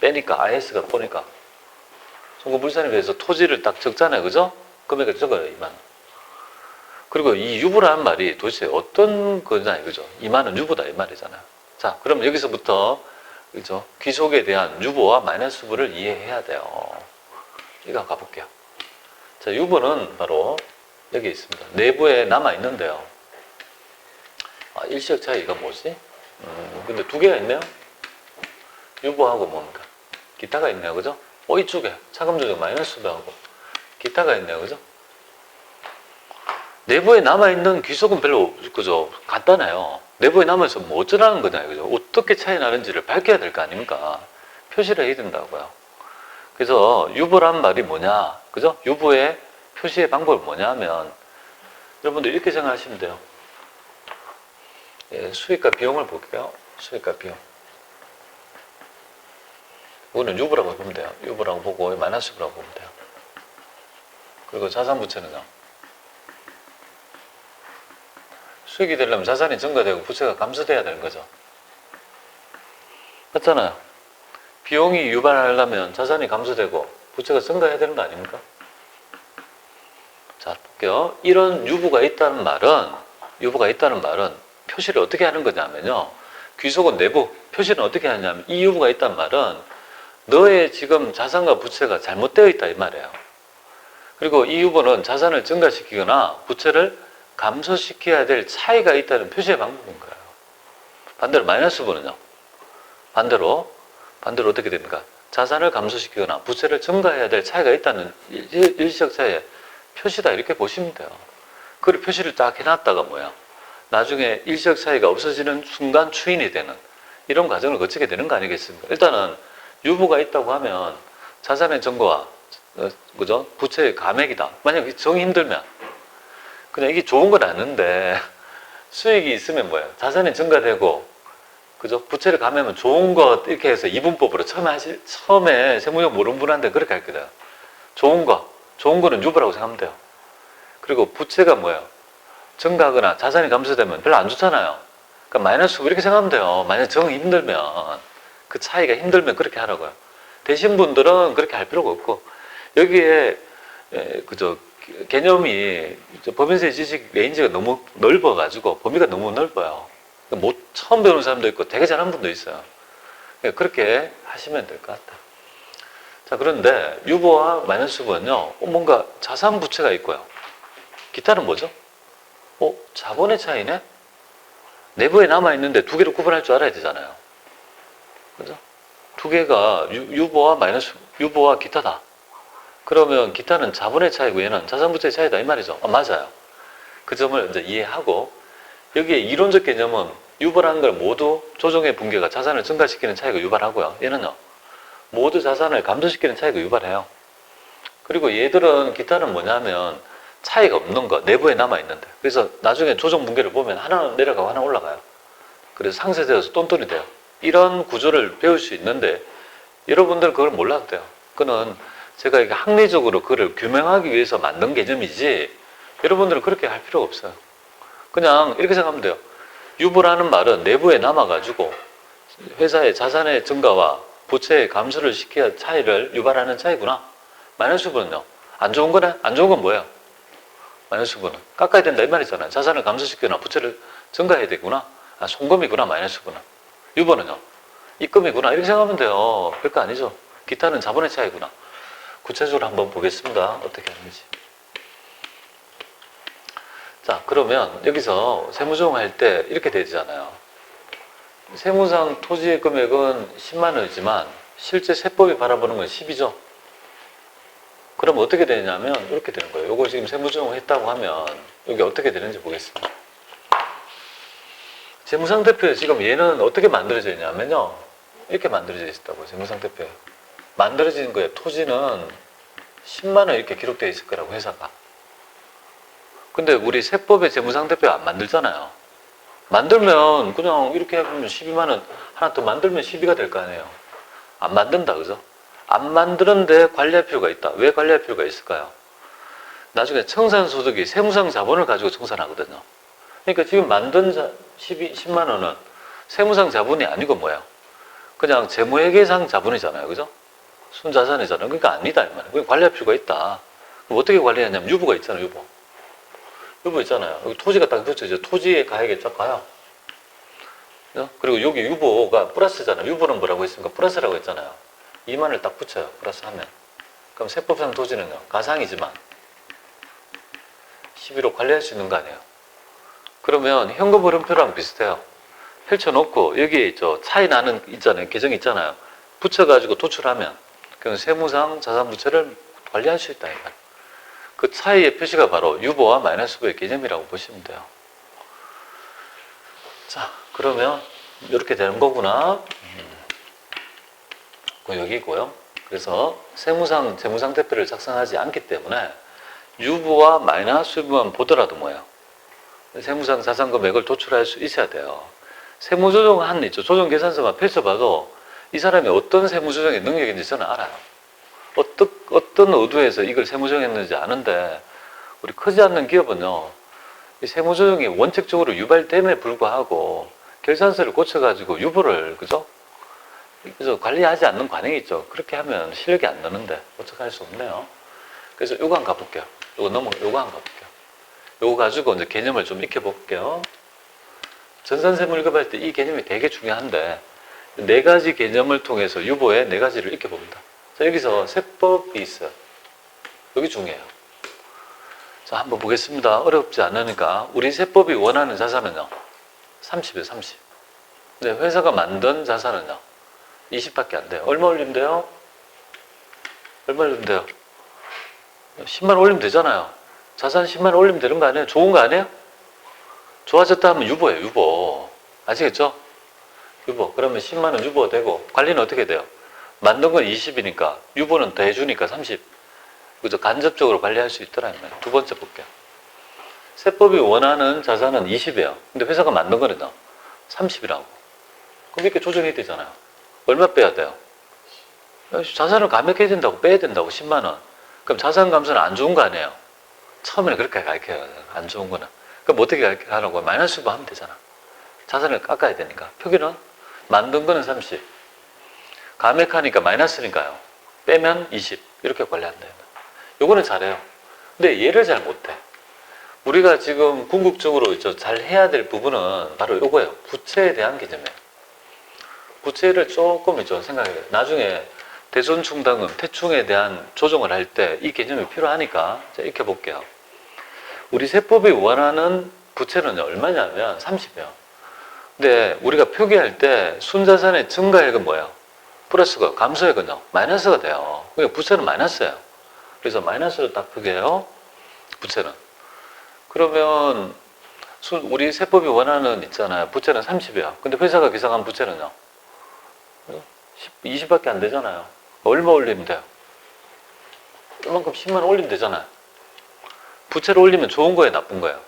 빼니까 IS가 보니까 송금불산에 비해서 토지를 딱 적잖아요. 그죠? 금액을 적어요. 2만 원. 그리고 이 유보라는 말이 도대체 어떤 거냐 이거죠. 2만 원 유보다 이 말이잖아요. 자, 그럼 여기서부터 그죠? 귀속에 대한 유보와 마이너스부를 이해해야 돼요. 이거 가볼게요. 자, 유보는 바로 여기 있습니다. 내부에 남아 있는데요. 일시적 차이가 뭐지? 근데 두 개가 있네요. 유보하고 뭡니까? 기타가 있네요. 그죠? 이쪽에 차감 조정 마이너스부하고 기타가 있네요. 그죠? 내부에 남아있는 귀속은 별로, 그죠? 간단해요. 내부에 남아서 뭐 어쩌라는 거냐, 그죠? 어떻게 차이 나는지를 밝혀야 될 거 아닙니까? 표시를 해야 된다고요. 그래서 유보란 말이 뭐냐, 그죠? 유보의 표시의 방법이 뭐냐 하면, 여러분들 이렇게 생각하시면 돼요. 예, 수익과 비용을 볼게요. 수익과 비용. 이거는 유보라고 보면 돼요. 유보라고 보고, 마이너스부라고 보면 돼요. 그리고 자산부채는요. 수익이 되려면 자산이 증가되고 부채가 감소돼야 되는 거죠. 맞잖아요. 비용이 유발하려면 자산이 감소되고 부채가 증가해야 되는 거 아닙니까? 자, 볼게요. 이런 유보가 있다는 말은 표시를 어떻게 하는 거냐면요. 귀속은 내부, 표시는 어떻게 하냐면 이 유보가 있다는 말은 너의 지금 자산과 부채가 잘못되어 있다 이 말이에요. 그리고 이 유보는 자산을 증가시키거나 부채를 감소시켜야 될 차이가 있다는 표시의 방법인 거예요. 반대로 마이너스부는요. 반대로 어떻게 됩니까? 자산을 감소시키거나 부채를 증가해야 될 차이가 있다는 일시적 차이의 표시다 이렇게 보시면 돼요. 그 표시를 딱 해놨다가 뭐야? 나중에 일시적 차이가 없어지는 순간 추인이 되는 이런 과정을 거치게 되는 거 아니겠습니까? 일단은 유보가 있다고 하면 자산의 증가와 그죠? 부채의 감액이다. 만약에 정이 힘들면 그냥 이게 좋은 건 아는데 수익이 있으면 뭐예요? 자산이 증가되고 그죠? 부채를 감으면 좋은 것 이렇게 해서 이분법으로 처음에 세무적 모르는 분한테 그렇게 할 거예요. 좋은 거는 유보라고 생각하면 돼요. 그리고 부채가 뭐예요? 증가하거나 자산이 감소되면 별로 안 좋잖아요. 그러니까 마이너스고 이렇게 생각하면 돼요. 만약 정이 힘들면 그 차이가 힘들면 그렇게 하라고요. 되신 분들은 그렇게 할 필요가 없고 여기에 그저 개념이 법인세 지식 레인지가 너무 넓어가지고 범위가 너무 넓어요. 뭐 처음 배우는 사람도 있고 되게 잘하는 분도 있어요. 그렇게 하시면 될 것 같아요. 자, 그런데 유보와 마이너스부는요, 뭔가 자산 부채가 있고요. 기타는 뭐죠? 자본의 차이네? 내부에 남아있는데 두 개를 구분할 줄 알아야 되잖아요. 그죠? 두 개가 유보와 유보와 기타다. 그러면 기타는 자본의 차이고 얘는 자산부채의 차이다 이 말이죠. 맞아요. 그 점을 이제 이해하고 여기에 이론적 개념은 유발한 걸 모두 조정의 붕괴가 자산을 증가시키는 차이가 유발하고요. 얘는요. 모두 자산을 감소시키는 차이가 유발해요. 그리고 얘들은 기타는 뭐냐면 차이가 없는 거 내부에 남아있는데 그래서 나중에 조정 붕괴를 보면 하나 내려가고 하나 올라가요. 그래서 상쇄되어서 똔똔이 돼요. 이런 구조를 배울 수 있는데 여러분들은 그걸 몰라도 돼요. 그거는 제가 이게 학리적으로 그걸 규명하기 위해서 만든 개념이지 여러분들은 그렇게 할 필요가 없어요. 그냥 이렇게 생각하면 돼요. 유보라는 말은 내부에 남아가지고 회사의 자산의 증가와 부채의 감소를 시켜야 차이를 유발하는 차이구나. 마이너스부는요. 안 좋은 거네? 안 좋은 건 뭐예요? 마이너스부는 깎아야 된다 이 말이잖아요. 자산을 감소시키거나 부채를 증가해야 되구나. 송금이구나 마이너스부는. 유보는요. 입금이구나 이렇게 생각하면 돼요. 별거 아니죠. 기타는 자본의 차이구나. 구체적으로 한번 보겠습니다. 어떻게 하는지. 자, 그러면 여기서 세무조정 할 때 이렇게 되잖아요. 세무상 토지의 금액은 10만 원이지만 실제 세법이 바라보는 건 10이죠. 그럼 어떻게 되냐면 이렇게 되는 거예요. 이거 지금 세무조정을 했다고 하면 여기 어떻게 되는지 보겠습니다. 세무상대표에 지금 얘는 어떻게 만들어져 있냐면요. 이렇게 만들어져 있었다고 세무상대표에. 만들어진 거예요. 토지는 10만 원 이렇게 기록되어 있을 거라고 회사가. 근데 우리 세법의 재무상대표 안 만들잖아요. 만들면 그냥 이렇게 해보면 12만 원 하나 더 만들면 12가 될 거 아니에요. 안 만든다 그죠? 안 만드는데 관리할 필요가 있다. 왜 관리할 필요가 있을까요? 나중에 청산소득이 세무상 자본을 가지고 청산하거든요. 그러니까 지금 만든 10만 원은 세무상 자본이 아니고 뭐예요? 그냥 재무회계상 자본이잖아요. 그죠? 순자산이잖아요. 그러니까 아니다. 이 말이에요. 그냥 관리할 필요가 있다. 그럼 어떻게 관리하냐면 유보가 있잖아요. 유보. 유보 있잖아요. 여기 토지가 딱 붙여져. 토지의 가액에 쫙 가요. 그죠? 그리고 여기 유보가 플러스잖아요. 유보는 뭐라고 했습니까? 플러스라고 했잖아요. 2만을 딱 붙여요. 플러스 하면. 그럼 세법상 토지는요. 가상이지만 11호 관리할 수 있는 거 아니에요. 그러면 현금 흐름표랑 비슷해요. 펼쳐놓고 여기 차이 나는 있잖아요. 계정이 있잖아요. 붙여가지고 도출하면 그럼 세무상 자산부채를 관리할 수 있다. 그 차이의 표시가 바로 유보와 마이너스부의 개념이라고 보시면 돼요. 자, 그러면 이렇게 되는 거구나. 여기고요. 그래서 세무상 재무상태표를 작성하지 않기 때문에 유보와 마이너스부만 보더라도 뭐예요? 세무상 자산금액을 도출할 수 있어야 돼요. 세무조정 한 있죠. 조정계산서만 펼쳐봐도 이 사람이 어떤 세무조정의 능력인지 저는 알아요. 어떤 의도에서 이걸 세무조정했는지 아는데 우리 크지 않는 기업은요. 이 세무조정이 원칙적으로 유발됨에 불구하고 결산서를 고쳐가지고 유보를 그죠? 그래서 관리하지 않는 관행이 있죠. 그렇게 하면 실력이 안 나는데 어떻게 할 수 없네요. 그래서 요거 한번 가볼게요. 요거 한번 가볼게요. 요거 가지고 이제 개념을 좀 익혀볼게요. 전산세무일급할 때 이 개념이 되게 중요한데 네 가지 개념을 통해서 유보의 네 가지를 익혀봅니다. 자, 여기서 세법이 있어요. 여기 중요해요. 자, 한번 보겠습니다. 어렵지 않으니까. 우리 세법이 원하는 자산은요. 30이에요, 30. 근데 회사가 만든 자산은요. 20밖에 안 돼요. 얼마 올리면 돼요? 얼마 올리면 돼요? 10만 올리면 되잖아요. 자산 10만 올리면 되는 거 아니에요? 좋은 거 아니에요? 좋아졌다 하면 유보예요, 유보. 아시겠죠? 유보. 그러면 10만 원 유보가 되고, 관리는 어떻게 돼요? 만든 건 20이니까, 유보는 더 해주니까 30. 그죠? 간접적으로 관리할 수 있더라. 두 번째 볼게요. 세법이 원하는 자산은 20이에요. 근데 회사가 만든 거는요, 30이라고. 그럼 이렇게 조정해야 되잖아요. 얼마 빼야 돼요? 자산을 감액해야 된다고, 빼야 된다고, 10만 원. 그럼 자산 감소는 안 좋은 거 아니에요? 처음에는 그렇게 가르쳐요. 안 좋은 거는. 그럼 어떻게 하라고? 마이너스 하면 되잖아. 자산을 깎아야 되니까. 표기는 만든 거는 30. 감액하니까 마이너스니까요. 빼면 20. 이렇게 관리한다. 요거는 잘해요. 근데 얘를 잘 못해. 우리가 지금 궁극적으로 잘 해야 될 부분은 바로 요거예요. 부채에 대한 개념이에요. 부채를 조금 생각해요. 나중에 대손충당금, 태충에 대한 조정을 할 때 이 개념이 필요하니까 익혀볼게요. 우리 세법이 원하는 부채는 얼마냐면 30이에요. 근데 우리가 표기할 때 순자산의 증가액은 뭐예요? 플러스가 감소액은요? 마이너스가 돼요. 그러니까 부채는 마이너스예요. 그래서 마이너스로 딱 표기해요. 부채는. 그러면 우리 세법이 원하는 있잖아요. 부채는 30이에요. 근데 회사가 계산한 부채는요? 20밖에 안 되잖아요. 얼마 올리면 돼요? 이만큼 10만 원 올리면 되잖아요. 부채를 올리면 좋은 거예요, 나쁜 거예요?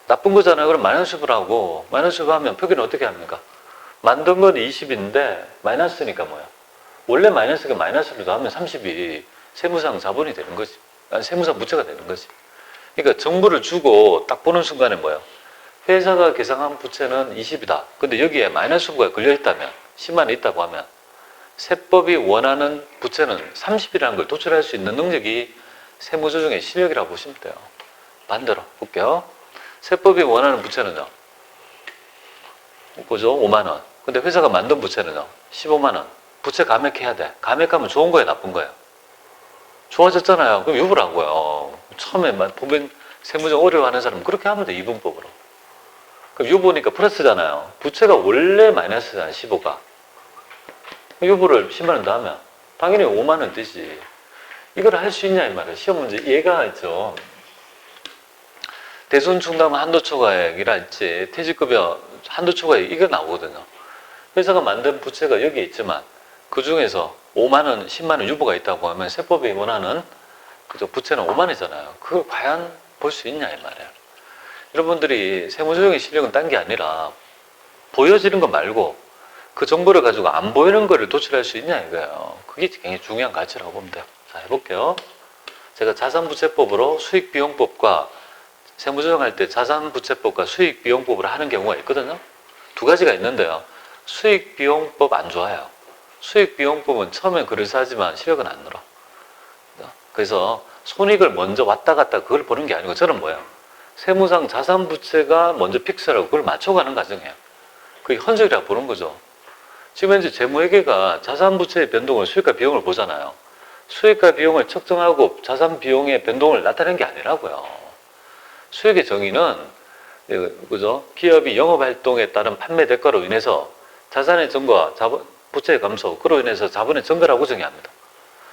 나쁜 거잖아요. 그럼 마이너스를 하고, 마이너스를 하면 표기는 어떻게 합니까? 만든 건 20인데 마이너스니까 뭐야? 원래 마이너스가 마이너스로 하면 30이 세무상 자본이 되는 거지. 아니, 세무상 부채가 되는 거지. 그러니까 정보를 주고 딱 보는 순간에 뭐예요? 회사가 계상한 부채는 20이다. 근데 여기에 마이너스가 걸려있다면, 10만 원 있다고 하면 세법이 원하는 부채는 30이라는 걸 도출할 수 있는 능력이 세무조정의 실력이라고 보시면 돼요. 반대로 볼게요. 세법이 원하는 부채는요. 그죠? 5만 원. 근데 회사가 만든 부채는요. 15만 원. 부채 감액해야 돼. 감액하면 좋은 거예요, 나쁜 거예요? 좋아졌잖아요. 그럼 유보라고요. 처음에 보면 세무조정 어려워하는 사람은 그렇게 하면 돼, 이분법으로. 그럼 유보니까 플러스잖아요. 부채가 원래 마이너스잖아요, 15가. 유보를 10만 원 더 하면 당연히 5만 원 되지. 이걸 할 수 있냐 이 말이에요. 시험 문제 얘가 있죠. 대손충당 한도초과액이라 했지. 퇴직급여 한도초과액 이거 나오거든요. 회사가 만든 부채가 여기 있지만 그 중에서 5만 원, 10만 원 유보가 있다고 하면 세법이 원하는 그저 부채는 5만 원이잖아요. 그걸 과연 볼 수 있냐 이 말이에요. 여러분들이 세무조정의 실력은 딴 게 아니라 보여지는 거 말고 그 정보를 가지고 안 보이는 거를 도출할 수 있냐 이거예요. 그게 굉장히 중요한 가치라고 보면 돼요. 자, 해볼게요. 제가 자산부채법으로 수익비용법과 세무조정할 때 자산부채법과 수익비용법을 하는 경우가 있거든요. 두 가지가 있는데요. 수익비용법 안 좋아요. 수익비용법은 처음엔 그럴싸하지만 실력은 안 늘어. 그래서 손익을 먼저 왔다 갔다 그걸 보는 게 아니고 저는 뭐예요? 세무상 자산부채가 먼저 픽스라고 그걸 맞춰가는 과정이에요. 그게 현실이라고 보는 거죠. 지금 현재 재무회계가 자산부채의 변동을 수익과 비용을 보잖아요. 수익과 비용을 측정하고 자산 비용의 변동을 나타내는 게 아니라고요. 수익의 정의는 그죠? 기업이 영업활동에 따른 판매 대가로 인해서 자산의 증가, 부채의 감소, 그로 인해서 자본의 증가라고 정의합니다.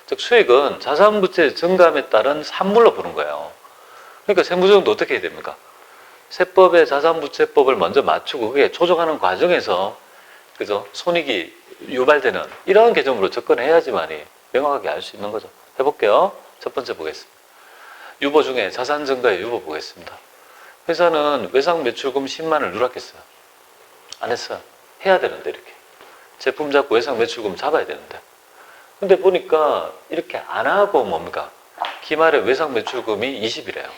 즉 수익은 자산부채의 증감에 따른 산물로 보는 거예요. 그러니까 세무조정도 어떻게 해야 됩니까? 세법의 자산부채법을 먼저 맞추고 그게 조정하는 과정에서 그죠? 손익이 유발되는 이러한 개념으로 접근해야지만이 명확하게 알 수 있는 거죠. 해볼게요. 첫 번째 보겠습니다. 유보 중에 자산 증가의 유보 보겠습니다. 회사는 외상 매출금 10만을 누락했어요. 안 했어요. 해야 되는데 이렇게. 제품 잡고 외상 매출금 잡아야 되는데. 근데 보니까 이렇게 안 하고 뭡니까? 기말에 외상 매출금이 20이래요.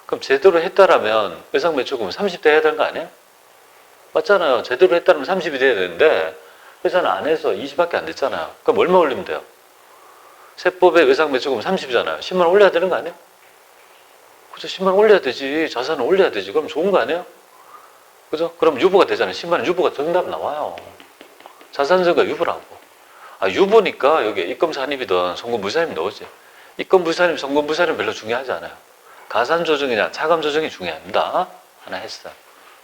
그럼 제대로 했다라면 외상 매출금은 30대 해야 되는 거 아니에요? 맞잖아요. 제대로 했다면 30이 돼야 되는데 회사는 안 해서 20밖에 안 됐잖아요. 그럼 얼마 올리면 돼요? 세법의 외상 매출금 30이잖아요. 10만 원 올려야 되는 거 아니에요? 그죠? 10만 원 올려야 되지. 자산을 올려야 되지. 그럼 좋은 거 아니에요? 그죠? 그럼 유보가 되잖아요. 10만 원 유보가 정답 나와요. 자산 증가 유보라고. 아, 유보니까 여기 입금 산입이든 송금 불산입 나오지. 입금 불산입, 송금 불산입 별로 중요하지 않아요. 가산 조정이냐 차감 조정이 중요합니다. 하나 했어요.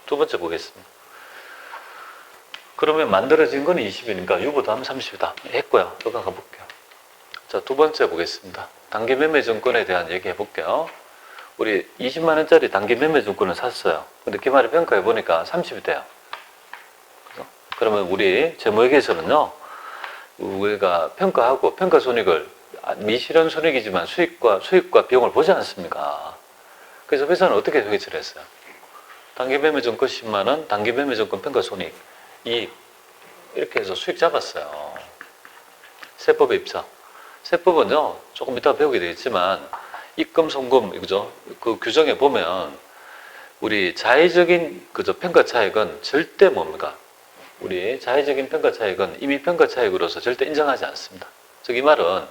두 번째 보겠습니다. 그러면 만들어진 건 20이니까 유보도 하면 30이다. 했고요. 또 가볼게요. 자, 두 번째 보겠습니다. 단기 매매 증권에 대한 얘기 해볼게요. 우리 20만 원짜리 단기 매매 증권을 샀어요. 근데 기말에 평가해 보니까 30이 돼요. 그러면 우리 재무회계에서는요, 우리가 평가하고 평가 손익을 미실현 손익이지만 수익과 비용을 보지 않습니까? 그래서 회사는 어떻게 회계를 했어요? 단기 매매 증권 10만 원, 단기 매매 증권 평가 손익, 이익 이렇게 해서 수익 잡았어요. 세법의 입장. 세법은요, 조금 이따 배우게 되겠지만 입금, 송금, 그죠? 그 규정에 보면 우리 자의적인 그저 평가 차익은 절대 뭡니까? 우리 자의적인 평가 차익은 이미 평가 차익으로서 절대 인정하지 않습니다. 즉 이 말은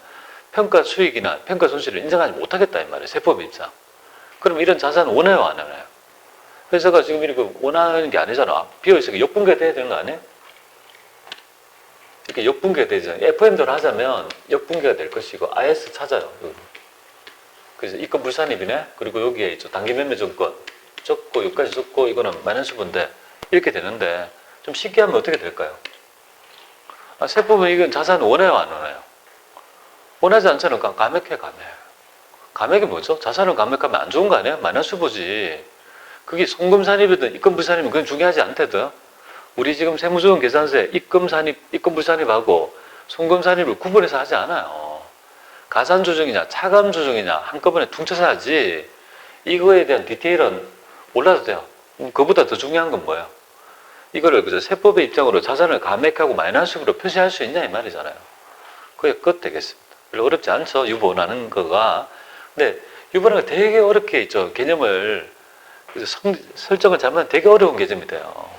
평가 수익이나 평가 손실을 인정하지 못하겠다 이 말이에요. 세법의 입장. 그럼 이런 자산은 원해요, 안 원해요? 회사가 지금 이렇게 원하는 게 아니잖아. 비어있으니까 역분괴 돼야 되는 거 아니에요? 이렇게 역분괴가 되잖아요. FM대로 하자면 역분괴가 될 것이고 IS 찾아요. 그래서 입금 불산입이네. 그리고 여기에 있죠. 단기 매매 증권 적고 여기까지 적고 이거는 마이너스분데 이렇게 되는데 좀 쉽게 하면 어떻게 될까요? 아, 세법은 이건 자산 원해요, 안 원해요? 원하지 않잖아요. 감액해, 감액. 감액이 뭐죠? 자산을 감액하면 안 좋은 거 아니에요? 마이너스 보지. 그게 송금 산입이든 입금 불산입이든 그건 중요하지 않대든. 우리 지금 세무조정 계산서에 입금 산입, 입금 불산입하고 송금 산입을 구분해서 하지 않아요. 가산 조정이냐 차감 조정이냐 한꺼번에 퉁쳐서 하지 이거에 대한 디테일은 몰라도 돼요. 그보다 더 중요한 건 뭐예요? 이거를 그저 세법의 입장으로 자산을 감액하고 마이너스로 표시할 수 있냐 이 말이잖아요. 그게 끝 되겠습니다. 별로 어렵지 않죠. 유보라는 거가. 근데 유보라는 거 되게 어렵게 있죠. 개념을 설정을 잘못하면 되게 어려운 개념이 돼요.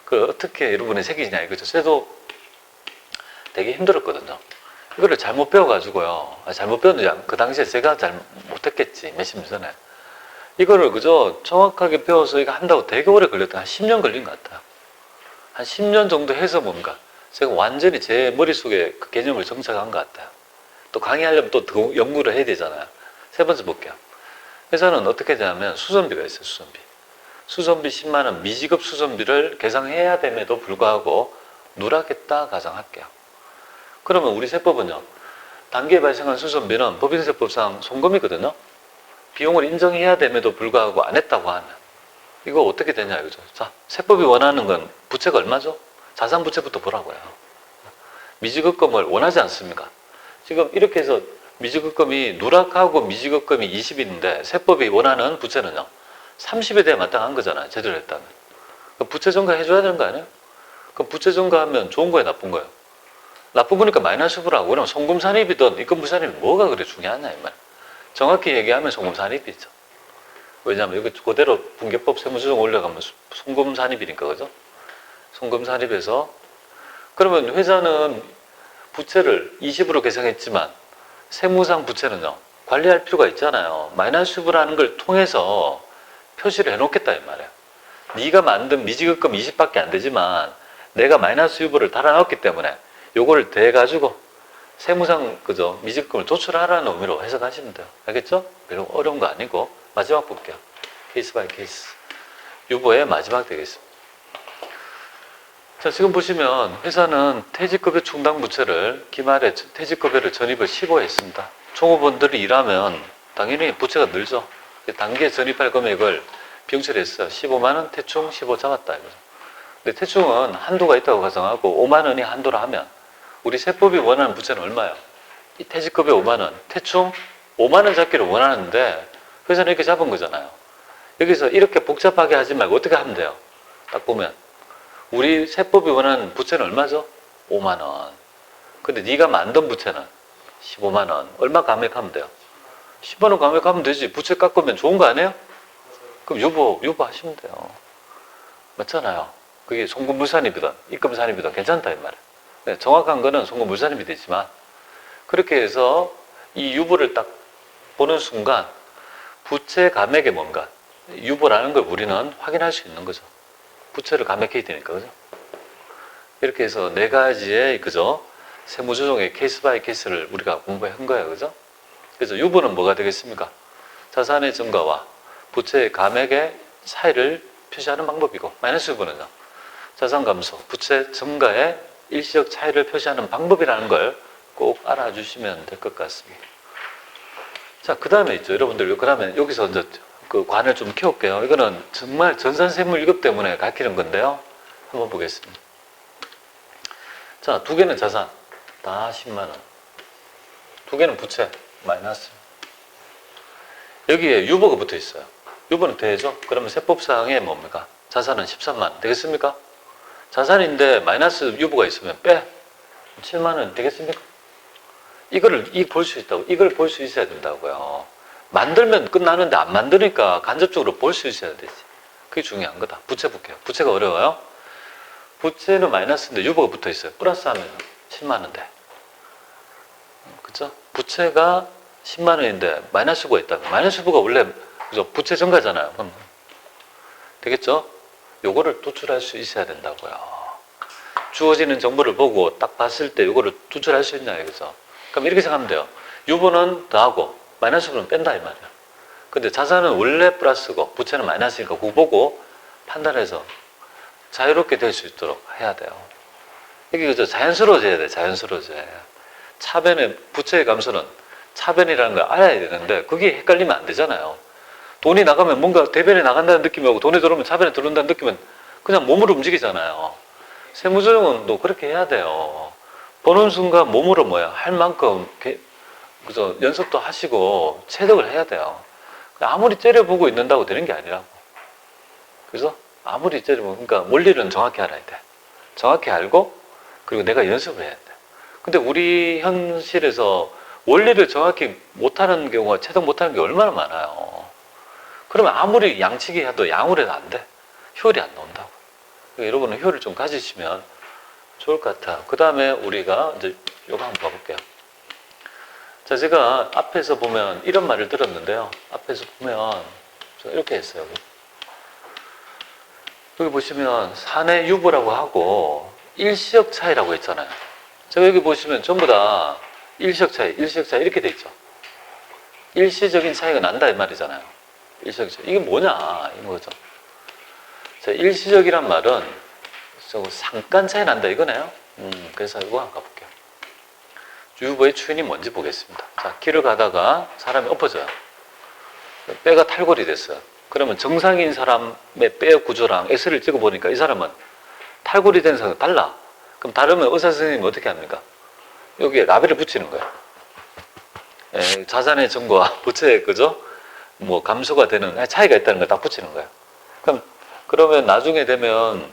그 어떻게 여러분이 새기냐 이거죠. 저도 되게 힘들었거든요. 이거를 잘못 배워가지고요. 잘못 배웠는지 그 당시에 제가 잘 못했겠지. 몇십 년 전에. 이거를 그저 정확하게 배워서 이거 한다고 되게 오래 걸렸다. 한 10년 걸린 것 같아요. 한 10년 정도 해서 뭔가 제가 완전히 제 머릿속에 그 개념을 정착한 것 같아요. 또 강의하려면 또 더 연구를 해야 되잖아요. 세 번째 볼게요. 회사는 어떻게 되냐면 수선비가 있어요. 수선비. 수선비 10만 원 미지급 수선비를 계상해야 됨에도 불구하고 누락했다 가정할게요. 그러면 우리 세법은요. 단기에 발생한 수선비는 법인세법상 송금이거든요. 비용을 인정해야 됨에도 불구하고 안 했다고 하면 이거 어떻게 되냐 이거죠. 자, 세법이 원하는 건 부채가 얼마죠? 자산 부채부터 보라고요. 미지급금을 원하지 않습니까? 지금 이렇게 해서 미지급금이 누락하고 미지급금이 20인데 세법이 원하는 부채는요. 30에 대해 마땅한 거잖아요. 제대로 했다면. 그럼 부채 증가 해줘야 되는 거 아니에요? 그럼 부채 증가하면 좋은 거예요? 나쁜 거예요? 나쁜 거니까 마이너스 부라고. 그러면 송금 산입이든 입금 불산입이 뭐가 그래 중요하냐 이 말. 정확히 얘기하면 송금 산입이죠. 왜냐하면 여기 그대로 분계법 세무조정 올려가면 송금 산입이니까 그죠? 송금 산입에서 그러면 회사는 부채를 20으로 계상했지만 세무상 부채는요, 관리할 필요가 있잖아요. 마이너스 유보라는 걸 통해서 표시를 해놓겠다 이 말이에요. 네가 만든 미지급금 20밖에 안 되지만 내가 마이너스 유보를 달아넣었기 때문에 요거를 대가지고 세무상 그죠 미지급금을 도출하라는 의미로 해석하시면 돼요. 알겠죠? 별로 어려운 거 아니고. 마지막 볼게요. 케이스 바이 케이스. 유보의 마지막 되겠습니다. 자, 지금 보시면 회사는 퇴직급여 충당 부채를 기말에 퇴직급여를 전입을 15했습니다. 종업원들이 일하면 당연히 부채가 늘죠. 단기에 전입할 금액을 병철했어요. 15만 원, 태충 15 잡았다 이거죠. 근데 태충은 한도가 있다고 가정하고 5만 원이 한도라 하면 우리 세법이 원하는 부채는 얼마예요? 이 퇴직급여 5만 원, 태충 5만 원 잡기를 원하는데 회사는 이렇게 잡은 거잖아요. 여기서 이렇게 복잡하게 하지 말고 어떻게 하면 돼요? 딱 보면 우리 세법이 원하는 부채는 얼마죠? 5만 원. 근데 네가 만든 부채는 15만 원. 얼마 감액하면 돼요? 10만 원 감액하면 되지. 부채 깎으면 좋은 거 아니에요? 그럼 유보하시면 돼요. 맞잖아요. 그게 송금물산입이든 입금산입이든 괜찮다 이 말이에요. 네, 정확한 거는 송금물산입이 되지만 그렇게 해서 이 유보를 딱 보는 순간 부채 감액이 뭔가 유보라는 걸 우리는 확인할 수 있는 거죠. 부채를 감액해야 되니까, 그죠? 이렇게 해서 네 가지의, 그죠? 세무조정의 케이스 바이 케이스를 우리가 공부한 거예요, 그죠? 그래서 유보는 뭐가 되겠습니까? 자산의 증가와 부채의 감액의 차이를 표시하는 방법이고, 마이너스 유보는요, 자산 감소, 부채 증가의 일시적 차이를 표시하는 방법이라는 걸 꼭 알아주시면 될 것 같습니다. 자, 그 다음에 있죠. 여러분들, 그 다음에 여기서 이제 그 관을 좀 키울게요. 이거는 정말 전산세무 1급 때문에 가르치는 건데요. 한번 보겠습니다. 자, 두 개는 자산. 다 10만 원. 두 개는 부채. 마이너스. 여기에 유보가 붙어 있어요. 유보는 대죠? 그러면 세법상에 뭡니까? 자산은 13만 원. 되겠습니까? 자산인데 마이너스 유보가 있으면 빼. 7만 원 되겠습니까? 이걸 볼 수 있다고. 이걸 볼 수 있어야 된다고요. 만들면 끝나는데 안 만드니까 간접적으로 볼 수 있어야 되지. 그게 중요한 거다. 부채 볼게요. 부채가 어려워요. 부채는 마이너스인데 유보가 붙어 있어요. 플러스 하면 7만 원대. 그죠? 부채가 10만 원인데 마이너스 유보가 있다면 마이너스 유보가 원래 그죠? 부채 증가잖아요. 그럼 되겠죠? 요거를 도출할 수 있어야 된다고요. 주어지는 정보를 보고 딱 봤을 때 요거를 도출할 수 있냐 이거죠. 그럼 이렇게 생각하면 돼요. 유보는 더하고 마이너스 유보는 뺀다 이 말이에요. 근데 자산은 원래 플러스고 부채는 마이너스니까 그거 보고 판단해서 자유롭게 될 수 있도록 해야 돼요. 이게 그죠? 자연스러워져야 돼. 자연스러워져야 돼. 차변의 부채의 감소는 차변이라는 걸 알아야 되는데 그게 헷갈리면 안 되잖아요. 돈이 나가면 뭔가 대변에 나간다는 느낌이 오고 돈이 들어오면 차변에 들어온다는 느낌은 그냥 몸으로 움직이잖아요. 세무조정은 또 그렇게 해야 돼요. 보는 순간 몸으로 할 만큼 그죠? 연습도 하시고 체득을 해야 돼요. 아무리 째려보고 있는다고 되는 게 아니라고. 그래서 아무리 째려보고 그러니까 원리는 정확히 알아야 돼. 정확히 알고 그리고 내가 연습을 해야 돼. 근데 우리 현실에서 원리를 정확히 못하는 경우가 체득 못하는 게 얼마나 많아요. 그러면 아무리 양치기 해도 양으로 해도 안 돼. 효율이 안 나온다고. 그러니까 여러분은 효율을 좀 가지시면 좋을 것 같아요. 그 다음에 우리가 이제 요거 한번 봐볼게요. 자, 제가 앞에서 보면 이런 말을 들었는데요. 앞에서 보면 이렇게 했어요. 여기 보시면 사내 유보라고 하고 일시적 차이라고 했잖아요. 제가 여기 보시면 전부 다 일시적 차이 이렇게 돼 있죠. 일시적인 차이가 난다 이 말이잖아요. 일시적 차이. 이게 뭐냐 이거죠. 자, 일시적이란 말은 잠깐 차이 난다 이거네요. 그래서 이거 한번 가볼게요. 유보의 추인이 뭔지 보겠습니다. 자, 길을 가다가 사람이 엎어져요. 뼈가 탈골이 됐어요. 그러면 정상인 사람의 뼈 구조랑 엑스를 찍어보니까 이 사람은 탈골이 된 사람은 달라. 그럼 다르면 의사 선생님이 어떻게 합니까? 여기에 라벨을 붙이는 거예요. 자산의 증거와 부채의 그죠? 감소가 되는 차이가 있다는 걸 딱 붙이는 거예요. 그러면 나중에 되면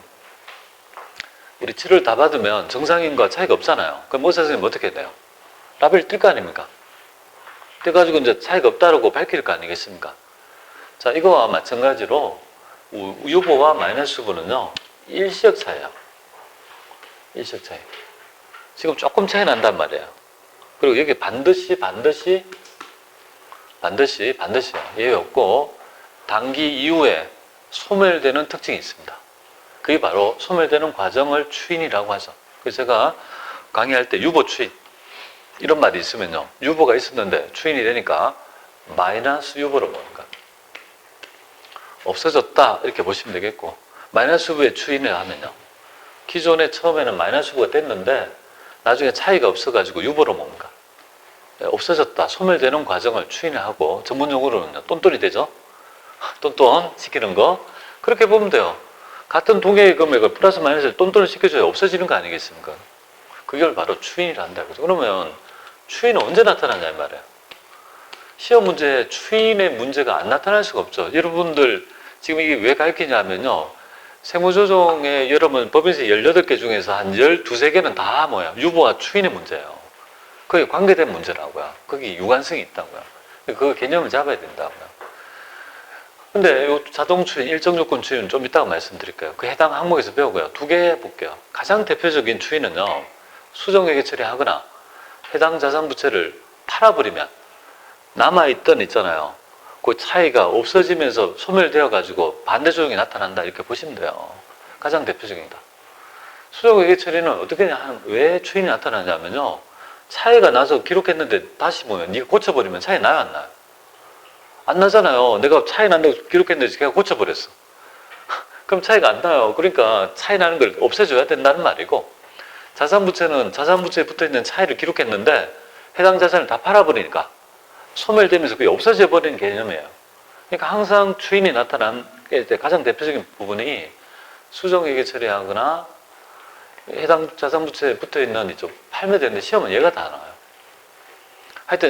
우리 치료를 다 받으면 정상인과 차이가 없잖아요. 그럼 의사 선생님 어떻게 해야 돼요? 라벨 뜰 거 아닙니까? 떼가지고 이제 차이가 없다라고 밝힐 거 아니겠습니까? 자, 이거와 마찬가지로 유보와 마이너스 유보는요, 일시적 차이예요. 일시적 차익. 지금 조금 차이 난단 말이에요. 그리고 여기 반드시요. 예외 없고 단기 이후에 소멸되는 특징이 있습니다. 그게 바로 소멸되는 과정을 추인이라고 하죠. 그래서 제가 강의할 때 유보 추인 이런 말이 있으면요. 유보가 있었는데 추인이 되니까 마이너스 유보로 보는 거예요. 없어졌다 이렇게 보시면 되겠고 마이너스 유보의 추인을 하면요. 기존에 처음에는 마이너스 유보가 됐는데 나중에 차이가 없어가지고 유보로 뭡니까? 없어졌다, 소멸되는 과정을 추인을 하고 전문용어로는요. 똔똔이 되죠? 똔똔 시키는 거 그렇게 보면 돼요. 같은 동해의 금액을 플러스 마이너스를 똔똔을 시켜줘야 없어지는 거 아니겠습니까? 그걸 바로 추인이라 한다. 그러면 추인은 언제 나타나냐 이 말이에요. 시험 문제에 추인의 문제가 안 나타날 수가 없죠. 여러분들 지금 이게 왜 가르치냐면요. 세무조정에 여러분 법인세 18개 중에서 한 12, 13개는 다 뭐야? 유보와 추인의 문제예요. 그게 관계된 문제라고요. 거기 유관성이 있다고요. 그 개념을 잡아야 된다고요. 근데 이 자동 추인, 일정 요건 추인은 좀 이따가 말씀드릴게요. 그 해당 항목에서 배우고요. 2개 해볼게요. 가장 대표적인 추인은요. 수정회계 처리하거나 해당 자산부채를 팔아버리면 남아있던 있잖아요. 그 차이가 없어지면서 소멸되어 가지고 반대 조정이 나타난다 이렇게 보시면 돼요. 가장 대표적입니다. 수정회계 처리는 어떻게 왜 추인이 나타나냐면요. 차이가 나서 기록했는데 다시 보면 네가 고쳐버리면 차이 나요 안 나요? 안 나잖아요. 내가 차이 난다고 기록했는데 걔가 고쳐버렸어. 그럼 차이가 안 나요. 그러니까 차이 나는 걸 없애줘야 된다는 말이고 자산부채는 자산부채에 붙어있는 차이를 기록했는데 해당 자산을 다 팔아버리니까 소멸되면서 그게 없어져 버리는 개념이에요. 그러니까 항상 추인이 나타난 가장 대표적인 부분이 수정회계 처리하거나 해당 자산부채에 붙어있는 이쪽 팔매되는데 시험은 얘가 다 나와요. 하여튼